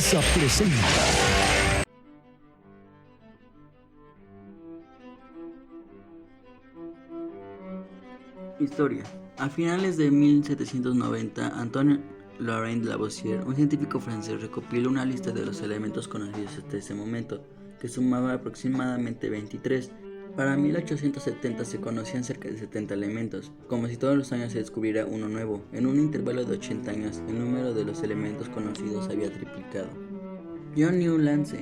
Televisa presenta. Historia. A finales de 1790, Antoine Laurent Lavoisier, un científico francés, recopiló una lista de los elementos conocidos hasta ese momento, que sumaba aproximadamente 23. Para 1870 se conocían cerca de 70 elementos. Como si todos los años se descubriera uno nuevo, en un intervalo de 80 años, el número de los elementos conocidos había triplicado. John Newlands,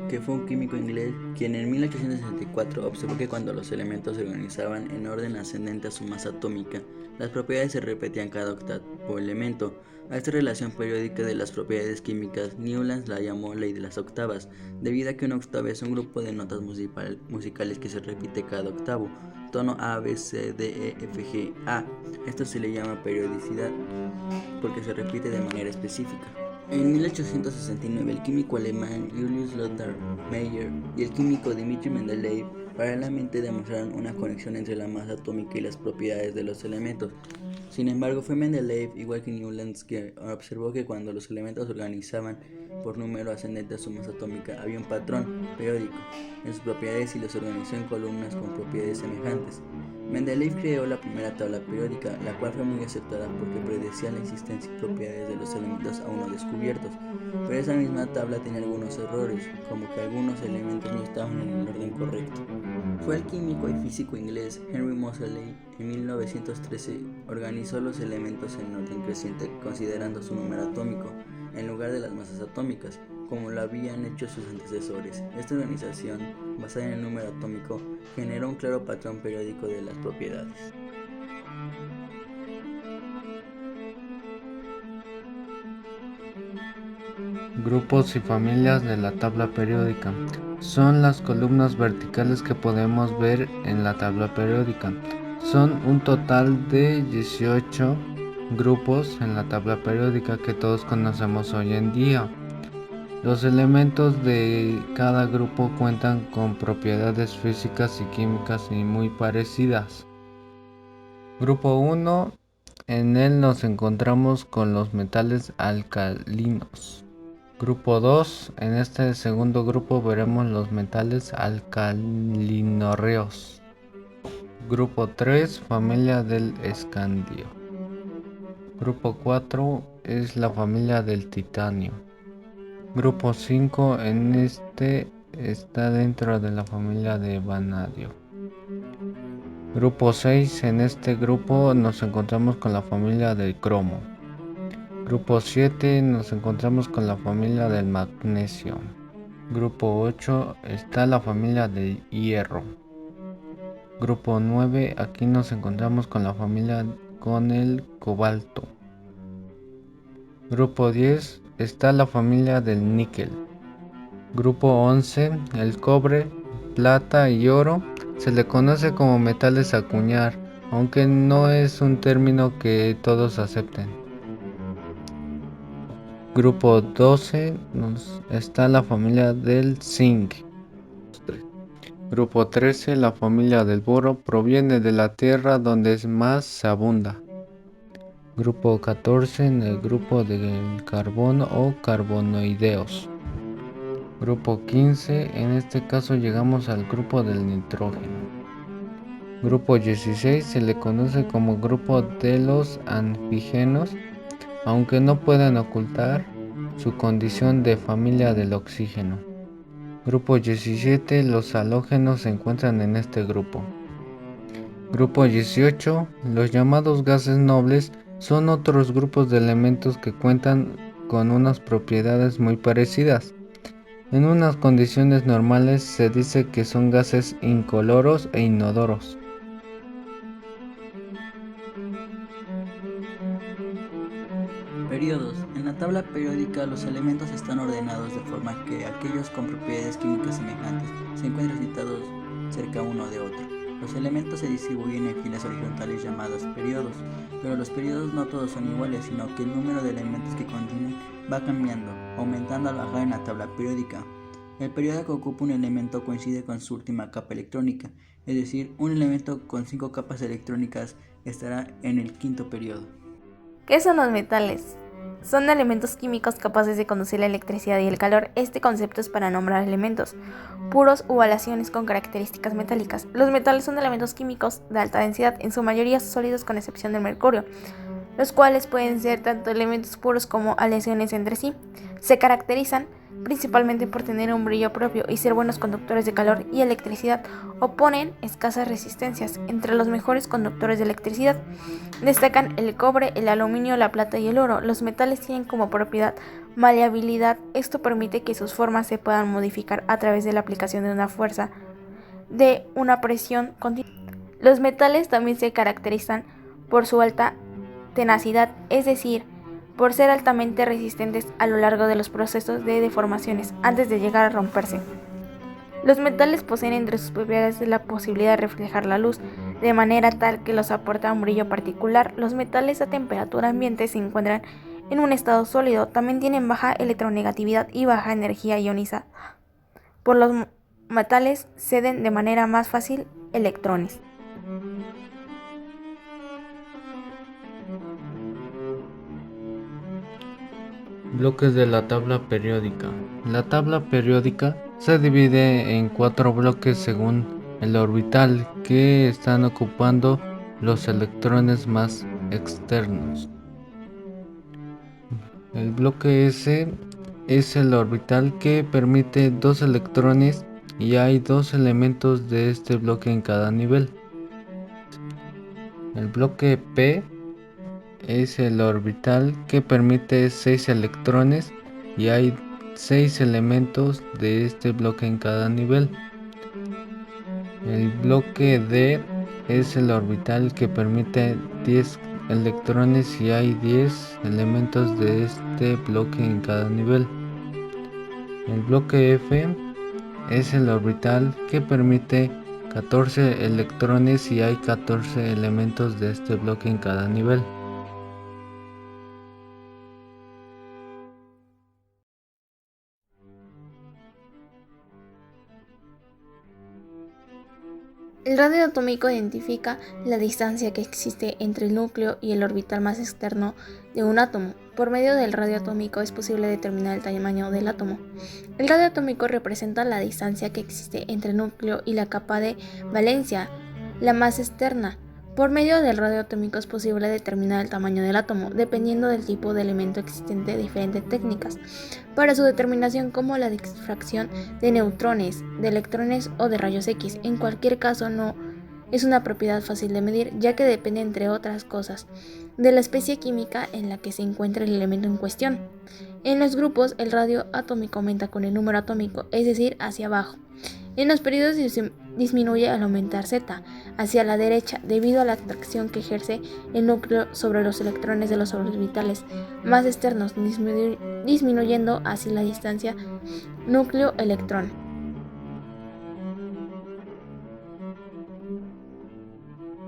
que fue un químico inglés, quien en 1864 observó que cuando los elementos se organizaban en orden ascendente a su masa atómica, las propiedades se repetían cada octavo elemento. A esta relación periódica de las propiedades químicas, Newlands la llamó ley de las octavas, debido a que una octava es un grupo de notas musicales que se repite cada octavo, tono A, B, C, D, E, F, G, A. Esto se le llama periodicidad, porque se repite de manera específica. En 1869, el químico alemán Julius Lothar Meyer y el químico Dmitri Mendeleev paralelamente demostraron una conexión entre la masa atómica y las propiedades de los elementos. Sin embargo, fue Mendeleev, igual que Newlands, que observó que cuando los elementos se organizaban por número ascendente a su masa atómica, había un patrón periódico en sus propiedades y los organizó en columnas con propiedades semejantes. Mendeleev creó la primera tabla periódica, la cual fue muy aceptada porque predecía la existencia y propiedades de los elementos aún no descubiertos, pero esa misma tabla tenía algunos errores, como que algunos elementos no estaban en el orden correcto. Fue el químico y físico inglés Henry Moseley en 1913 organizó los elementos en orden creciente considerando su número atómico en lugar de las masas atómicas, como lo habían hecho sus antecesores. Esta organización, basada en el número atómico, generó un claro patrón periódico de las propiedades. Grupos y familias de la tabla periódica. Son las columnas verticales que podemos ver en la tabla periódica. Son un total de 18 grupos en la tabla periódica que todos conocemos hoy en día. Los elementos de cada grupo cuentan con propiedades físicas y químicas y muy parecidas. Grupo 1, en él nos encontramos con los metales alcalinos. Grupo 2, en este segundo grupo veremos los metales alcalinorreos. Grupo 3, familia del escandio. Grupo 4 es la familia del titanio. Grupo 5, en este está dentro de la familia de vanadio. Grupo 6, en este grupo nos encontramos con la familia del cromo. Grupo 7 nos encontramos con la familia del magnesio. Grupo 8 está la familia del hierro. Grupo 9, aquí nos encontramos con la familia con el cobalto. Grupo 10 está la familia del níquel. Grupo 11, el cobre, plata y oro se le conoce como metales a acuñar, aunque no es un término que todos acepten. Grupo 12 está la familia del zinc. Grupo 13, la familia del boro, proviene de la tierra donde más se abunda. Grupo 14, en el grupo del carbón o carbonoideos. Grupo 15, en este caso llegamos al grupo del nitrógeno. Grupo 16 se le conoce como grupo de los anfígenos, aunque no pueden ocultar su condición de familia del oxígeno. Grupo 17, los halógenos se encuentran en este grupo. Grupo 18, los llamados gases nobles son otros grupos de elementos que cuentan con unas propiedades muy parecidas. En unas condiciones normales se dice que son gases incoloros e inodoros. Periodos. En la tabla periódica los elementos están ordenados de forma que aquellos con propiedades químicas semejantes se encuentran situados cerca uno de otro. Los elementos se distribuyen en filas horizontales llamadas periodos, pero los periodos no todos son iguales, sino que el número de elementos que contienen va cambiando, aumentando al bajar en la tabla periódica. El periodo que ocupa un elemento coincide con su última capa electrónica, es decir, un elemento con 5 capas electrónicas estará en el quinto periodo. ¿Qué son los metales? son elementos químicos capaces de conducir la electricidad y el calor. Este concepto es para nombrar elementos puros u aleaciones con características metálicas. Los metales son elementos químicos de alta densidad, en su mayoría sólidos con excepción del mercurio, los cuales pueden ser tanto elementos puros como aleaciones entre sí. Se caracterizan principalmente por tener un brillo propio y ser buenos conductores de calor y electricidad. Oponen escasas resistencias. Entre los mejores conductores de electricidad destacan el cobre, el aluminio, la plata y el oro. Los metales tienen como propiedad maleabilidad. Esto permite que sus formas se puedan modificar a través de la aplicación de una fuerza de una presión continua. Los metales también se caracterizan por su alta tenacidad, es decir, por ser altamente resistentes a lo largo de los procesos de deformaciones antes de llegar a romperse. Los metales poseen entre sus propiedades la posibilidad de reflejar la luz de manera tal que los aporta un brillo particular. Los metales a temperatura ambiente se encuentran en un estado sólido, también tienen baja electronegatividad y baja energía ionizada. Por los metales ceden de manera más fácil electrones. Bloques de la tabla periódica. La tabla periódica se divide en 4 bloques según el orbital que están ocupando los electrones más externos. El bloque S es el orbital que permite 2 electrones y hay 2 elementos de este bloque en cada nivel. El bloque P es el orbital que permite 6 electrones y hay 6 elementos de este bloque en cada nivel. El bloque D es el orbital que permite 10 electrones y hay 10 elementos de este bloque en cada nivel. El bloque F es el orbital que permite 14 electrones y hay 14 elementos de este bloque en cada nivel. El radio atómico identifica la distancia que existe entre el núcleo y el orbital más externo de un átomo. Por medio del radio atómico es posible determinar el tamaño del átomo. El radio atómico representa la distancia que existe entre el núcleo y la capa de valencia, la más externa. Por medio del radio atómico es posible determinar el tamaño del átomo, dependiendo del tipo de elemento existente de diferentes técnicas para su determinación, como la difracción de neutrones, de electrones o de rayos X. En cualquier caso, no es una propiedad fácil de medir, ya que depende, entre otras cosas, de la especie química en la que se encuentra el elemento en cuestión. En los grupos, el radio atómico aumenta con el número atómico, es decir, hacia abajo. En los periodos disminuye al aumentar Z, hacia la derecha, debido a la atracción que ejerce el núcleo sobre los electrones de los orbitales más externos, disminuyendo así la distancia núcleo-electrón.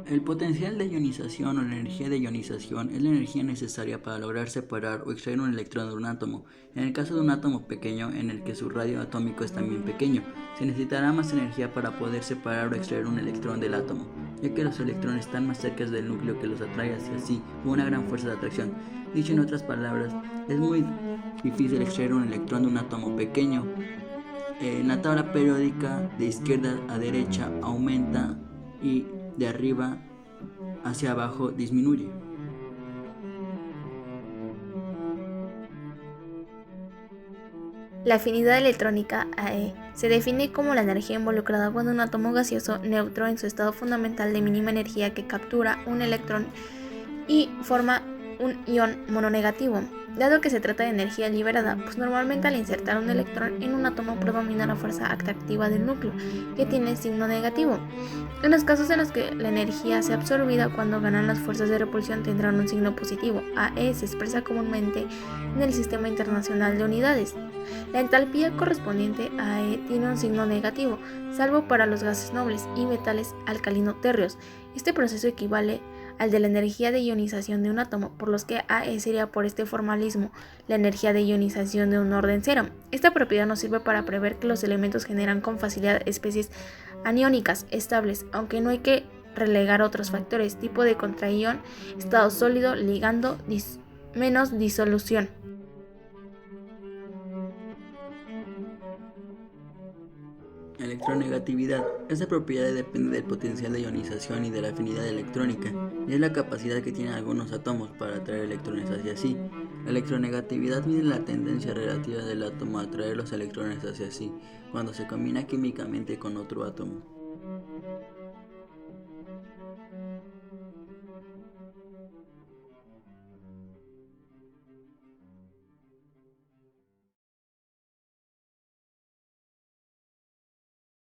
El potencial de ionización o la energía de ionización es la energía necesaria para lograr separar o extraer un electrón de un átomo. En el caso de un átomo pequeño, en el que su radio atómico es también pequeño, se necesitará más energía para poder separar o extraer un electrón del átomo, ya que los electrones están más cerca del núcleo que los atrae hacia sí con una gran fuerza de atracción. Dicho en otras palabras, es muy difícil extraer un electrón de un átomo pequeño. En la tabla periódica, de izquierda a derecha aumenta y de arriba hacia abajo disminuye. La afinidad electrónica AE se define como la energía involucrada cuando un átomo gaseoso neutro en su estado fundamental de mínima energía que captura un electrón y forma un ion mononegativo. Dado que se trata de energía liberada, pues normalmente al insertar un electrón en un átomo predomina la fuerza atractiva del núcleo, que tiene signo negativo. En los casos en los que la energía sea absorbida, cuando ganan las fuerzas de repulsión tendrán un signo positivo. AE se expresa comúnmente en el Sistema Internacional de Unidades. La entalpía correspondiente a AE tiene un signo negativo, salvo para los gases nobles y metales alcalino-térreos. Este proceso equivale al de la energía de ionización de un átomo, por los que AE sería, por este formalismo, la energía de ionización de un orden cero. Esta propiedad nos sirve para prever que los elementos generan con facilidad especies aniónicas estables, aunque no hay que relegar otros factores, tipo de contraión, estado sólido, ligando, menos disolución. Electronegatividad. Esta propiedad depende del potencial de ionización y de la afinidad electrónica, y es la capacidad que tienen algunos átomos para atraer electrones hacia sí. La electronegatividad mide la tendencia relativa del átomo a atraer los electrones hacia sí, cuando se combina químicamente con otro átomo.